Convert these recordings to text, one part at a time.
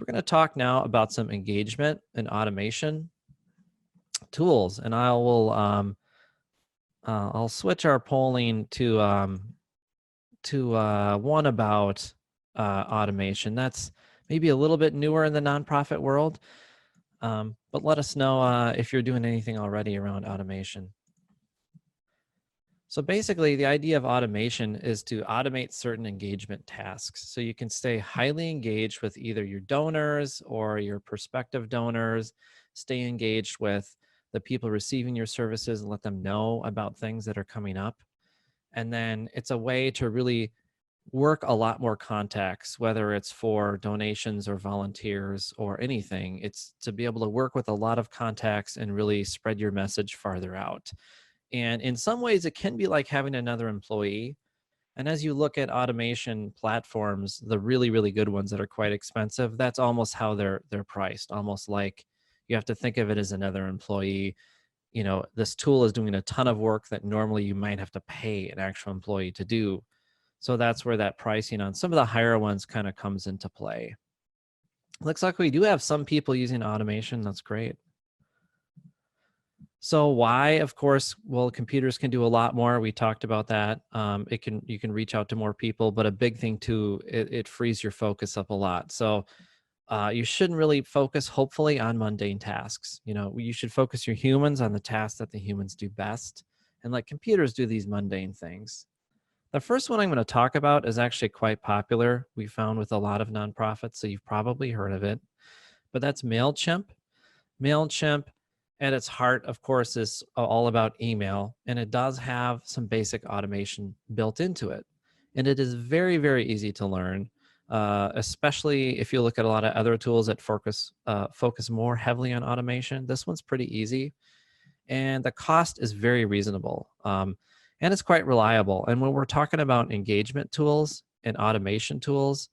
we're going to talk now about some engagement and automation tools, and I'll switch our polling to one about automation. That's maybe a little bit newer in the nonprofit world, but let us know if you're doing anything already around automation. So basically, the idea of automation is to automate certain engagement tasks. So you can stay highly engaged with either your donors or your prospective donors, stay engaged with the people receiving your services and let them know about things that are coming up. And then it's a way to really work a lot more contacts, whether it's for donations or volunteers or anything. It's to be able to work with a lot of contacts and really spread your message farther out. And in some ways, it can be like having another employee. And as you look at automation platforms, the really, really good ones that are quite expensive, that's almost how they're priced, almost like you have to think of it as another employee. You know, this tool is doing a ton of work that normally you might have to pay an actual employee to do. So that's where that pricing on some of the higher ones kind of comes into play. Looks like we do have some people using automation. That's great. So why? Of course, well, computers can do a lot more. We talked about that. You can reach out to more people, but a big thing too, it frees your focus up a lot. So you shouldn't really focus, hopefully, on mundane tasks. You know, you should focus your humans on the tasks that the humans do best, and let computers do these mundane things. The first one I'm going to talk about is actually quite popular. We found with a lot of nonprofits, so you've probably heard of it, but that's MailChimp. MailChimp at its heart, of course, is all about email, and it does have some basic automation built into it. And it is very, very easy to learn, especially if you look at a lot of other tools that focus more heavily on automation. This one's pretty easy, and the cost is very reasonable, and it's quite reliable. And when we're talking about engagement tools and automation tools,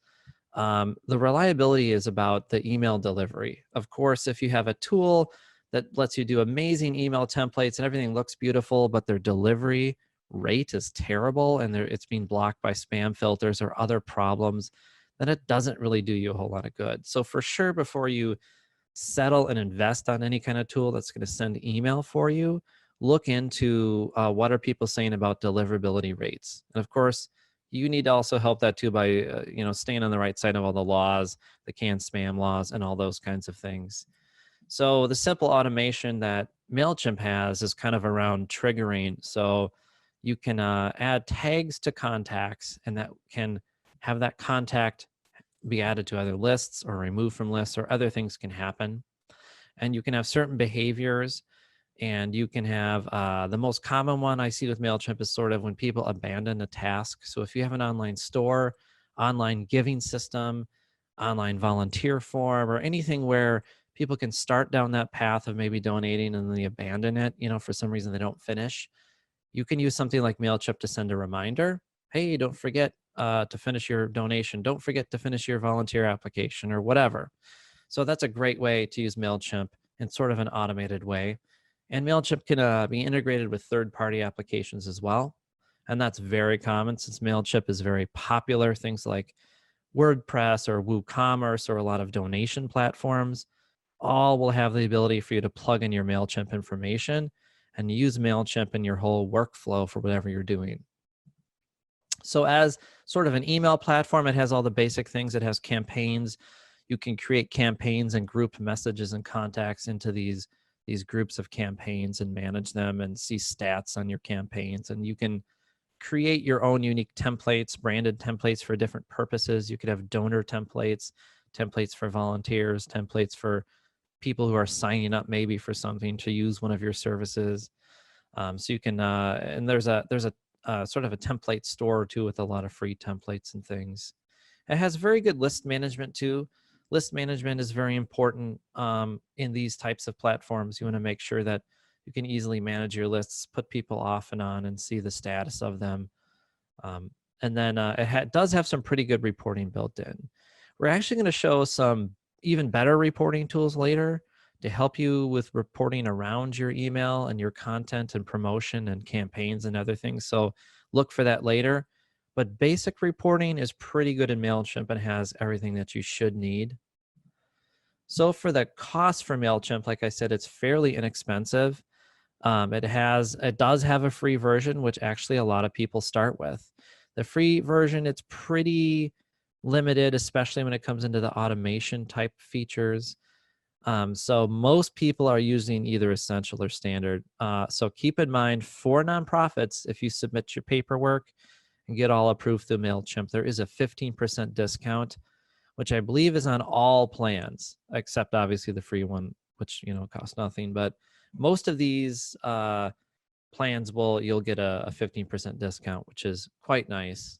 the reliability is about the email delivery. Of course, if you have a tool that lets you do amazing email templates and everything looks beautiful, but their delivery rate is terrible and it's being blocked by spam filters or other problems, then it doesn't really do you a whole lot of good. So for sure, before you settle and invest on any kind of tool that's going to send email for you, look into what are people saying about deliverability rates. And of course, you need to also help that too by staying on the right side of all the laws, the canned spam laws, and all those kinds of things. So the simple automation that MailChimp has is kind of around triggering. So you can add tags to contacts, and that can have that contact be added to other lists or removed from lists, or other things can happen. And you can have certain behaviors, and you can have the most common one I see with MailChimp is sort of when people abandon a task. So if you have an online store, online giving system, online volunteer form, or anything where people can start down that path of maybe donating and then they abandon it, for some reason they don't finish, you can use something like MailChimp to send a reminder. Hey, don't forget to finish your donation. Don't forget to finish your volunteer application or whatever. So that's a great way to use MailChimp in sort of an automated way. And MailChimp can be integrated with third-party applications as well. And that's very common since MailChimp is very popular. Things like WordPress or WooCommerce or a lot of donation platforms all will have the ability for you to plug in your MailChimp information and use MailChimp in your whole workflow for whatever you're doing. So as sort of an email platform, it has all the basic things. It has campaigns. You can create campaigns and group messages and contacts into these groups of campaigns and manage them and see stats on your campaigns. And you can create your own unique templates, branded templates for different purposes. You could have donor templates, templates for volunteers, templates for people who are signing up maybe for something to use one of your services. So you can, and there's a sort of a template store too with a lot of free templates and things. It has very good list management too. List management is very important in these types of platforms. You want to make sure that you can easily manage your lists, put people off and on, and see the status of them. And then it does have some pretty good reporting built in. We're actually going to show some even better reporting tools later to help you with reporting around your email and your content and promotion and campaigns and other things. So look for that later. But basic reporting is pretty good in MailChimp and has everything that you should need. So for the cost for MailChimp, like I said, it's fairly inexpensive. It does have a free version, which actually a lot of people start with. The free version, it's pretty limited, especially when it comes into the automation type features. So most people are using either Essential or Standard. So keep in mind for nonprofits, if you submit your paperwork and get all approved through MailChimp, there is a 15% discount, which I believe is on all plans, except obviously the free one, which costs nothing. But most of these plans you'll get a 15% discount, which is quite nice.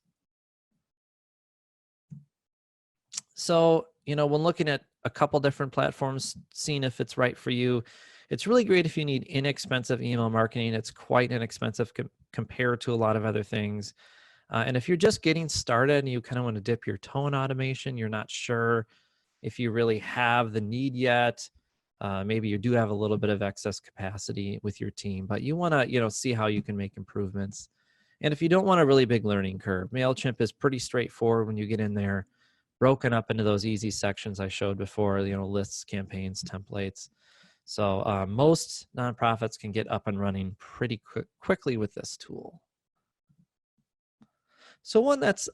So, when looking at a couple different platforms, seeing if it's right for you, it's really great if you need inexpensive email marketing. It's quite inexpensive compared to a lot of other things. And if you're just getting started and you kind of want to dip your toe in automation, you're not sure if you really have the need yet. Maybe you do have a little bit of excess capacity with your team, but you want to, see how you can make improvements. And if you don't want a really big learning curve, MailChimp is pretty straightforward when you get in there, broken up into those easy sections I showed before, lists, campaigns, templates. So most nonprofits can get up and running pretty quickly with this tool. So one that's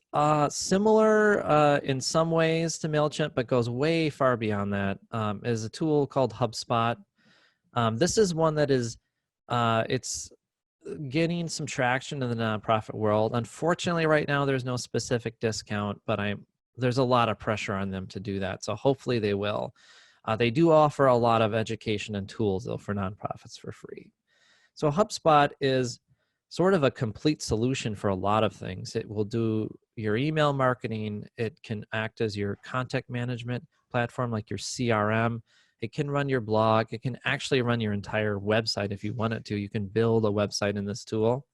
similar in some ways to MailChimp, but goes way far beyond that, is a tool called HubSpot. This is one that is, it's getting some traction in the nonprofit world. Unfortunately, right now, there's no specific discount, but there's a lot of pressure on them to do that. So hopefully they will. They do offer a lot of education and tools, though, for nonprofits for free. So HubSpot is sort of a complete solution for a lot of things. It will do your email marketing. It can act as your content management platform, like your CRM. It can run your blog. It can actually run your entire website if you want it to. You can build a website in this tool.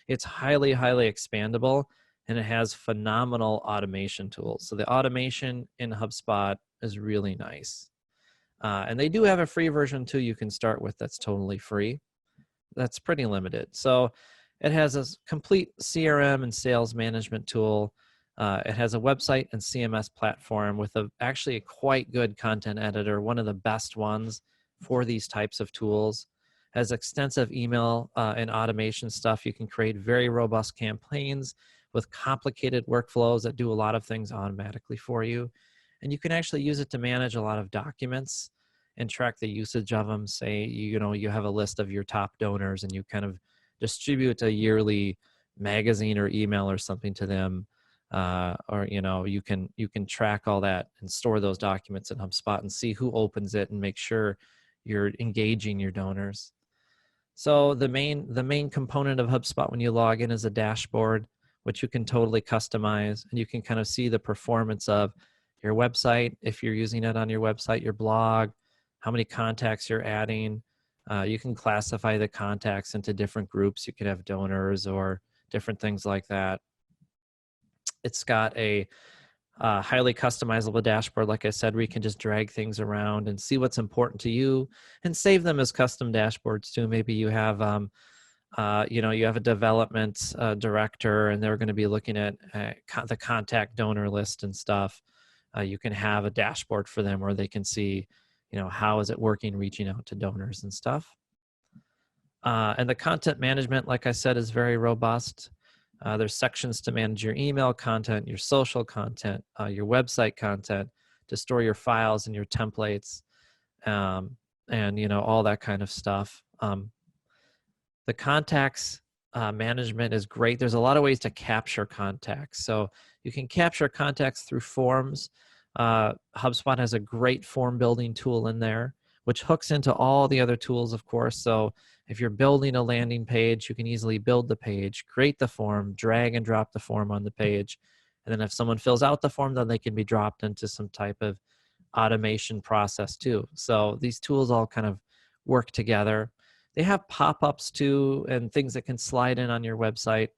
It's highly, highly expandable, and it has phenomenal automation tools. So the automation in HubSpot is really nice. And they do have a free version too you can start with that's totally free. That's pretty limited. So it has a complete CRM and sales management tool. It has a website and CMS platform with actually a quite good content editor, one of the best ones for these types of tools. Has extensive email and automation stuff. You can create very robust campaigns with complicated workflows that do a lot of things automatically for you. And you can actually use it to manage a lot of documents and track the usage of them. Say, you have a list of your top donors and you kind of distribute a yearly magazine or email or something to them. Or you can track all that and store those documents in HubSpot and see who opens it and make sure you're engaging your donors. So the main component of HubSpot when you log in is a dashboard, which you can totally customize, and you can kind of see the performance of your website, if you're using it on your website, your blog, how many contacts you're adding. You can classify the contacts into different groups. You could have donors or different things like that. It's got a highly customizable dashboard, like I said, where you can just drag things around and see what's important to you and save them as custom dashboards too. Maybe you have, you have a development director and they're going to be looking at the contact donor list and stuff. You can have a dashboard for them where they can see, how is it working, reaching out to donors and stuff. And the content management, like I said, is very robust. There's sections to manage your email content, your social content, your website content, to store your files and your templates, and all that kind of stuff. The contacts management is great. There's a lot of ways to capture contacts. So you can capture contacts through forms. HubSpot has a great form building tool in there, which hooks into all the other tools, of course. So if you're building a landing page, you can easily build the page, create the form, drag and drop the form on the page. And then if someone fills out the form, then they can be dropped into some type of automation process too. So these tools all kind of work together. They have pop-ups too and things that can slide in on your website.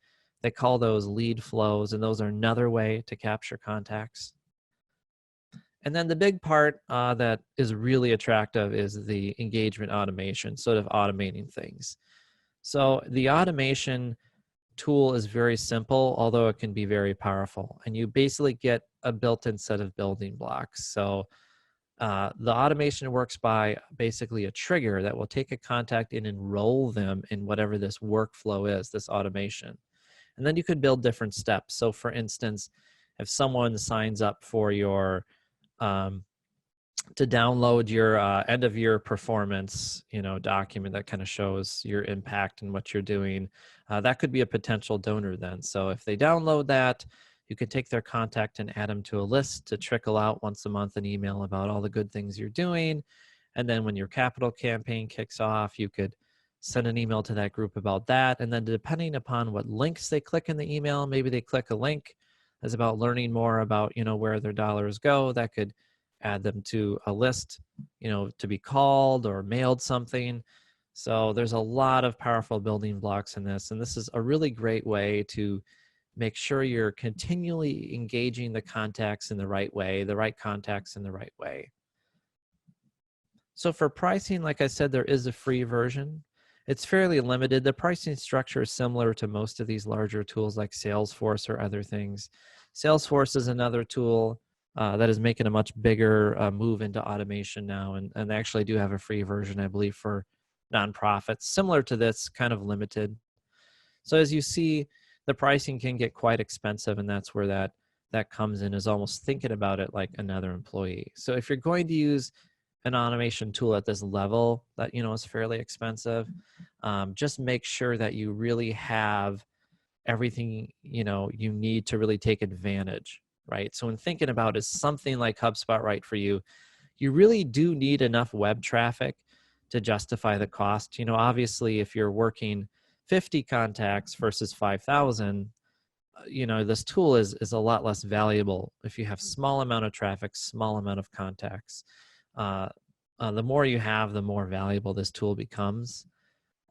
They call those lead flows, and those are another way to capture contacts. And then the big part that is really attractive is the engagement automation, sort of automating things. So the automation tool is very simple, although it can be very powerful. And you basically get a built-in set of building blocks. So The automation works by basically a trigger that will take a contact and enroll them in whatever this workflow is, this automation. And then you could build different steps. So for instance, if someone signs up for your um, to download your end of year performance, document that kind of shows your impact and what you're doing, that could be a potential donor then. So if they download that, you could take their contact and add them to a list to trickle out once a month an email about all the good things you're doing. And then when your capital campaign kicks off, you could send an email to that group about that. And then depending upon what links they click in the email, maybe they click a link that's about learning more about, where their dollars go. That could add them to a list, to be called or mailed something. So there's a lot of powerful building blocks in this. And this is a really great way to make sure you're continually engaging the contacts in the right way, the right contacts in the right way. So for pricing, like I said, there is a free version. It's fairly limited. The pricing structure is similar to most of these larger tools like Salesforce or other things. Salesforce is another tool that is making a much bigger move into automation now, and they actually do have a free version, I believe, for nonprofits, similar to this, kind of limited. So as you see, the pricing can get quite expensive, and that's where that comes in, is almost thinking about it like another employee. So if you're going to use an automation tool at this level that is fairly expensive, just make sure that you really have everything you need to really take advantage, right? So when thinking about, is something like HubSpot right for you, you really do need enough web traffic to justify the cost. Obviously, if you're working 50 contacts versus 5,000, this tool is a lot less valuable if you have small amount of traffic, small amount of contacts. The more you have, the more valuable this tool becomes.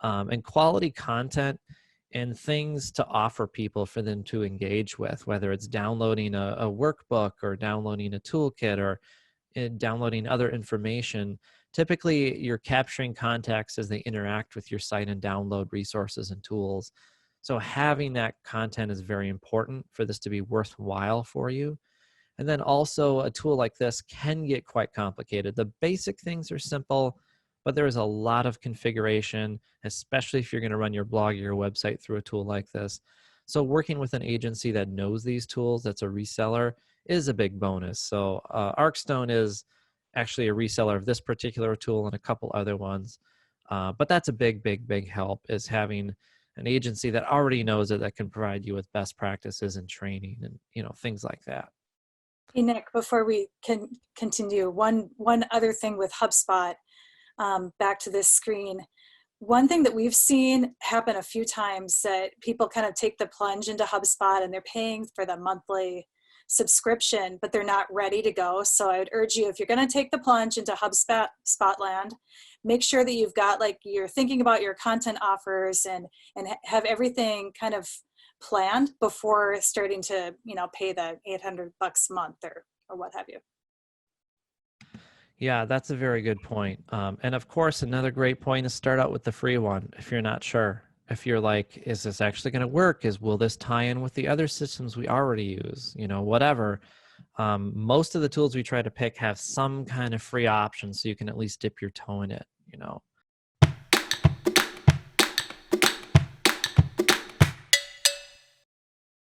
And quality content and things to offer people for them to engage with, whether it's downloading a workbook or downloading a toolkit or downloading other information. Typically, you're capturing contacts as they interact with your site and download resources and tools. So having that content is very important for this to be worthwhile for you. And then also a tool like this can get quite complicated. The basic things are simple, but there is a lot of configuration, especially if you're going to run your blog or your website through a tool like this. So working with an agency that knows these tools, that's a reseller, is a big bonus. So Arcstone is actually a reseller of this particular tool and a couple other ones. But that's a big help, is having an agency that already knows it, that can provide you with best practices and training and things like that. Hey, Nick, before we can continue, one other thing with HubSpot, back to this screen. One thing that we've seen happen a few times, that people kind of take the plunge into HubSpot and they're paying for the monthly subscription, but they're not ready to go. So I would urge you, if you're going to take the plunge into HubSpot Spotland, make sure that you've got, like, you're thinking about your content offers and have everything kind of planned before starting to, pay the $800 a month or what have you. Yeah, that's a very good point. And of course, another great point is start out with the free one if you're not sure. If you're like, is this actually going to work? Will this tie in with the other systems we already use? Whatever. Most of the tools we try to pick have some kind of free option, so you can at least dip your toe in it.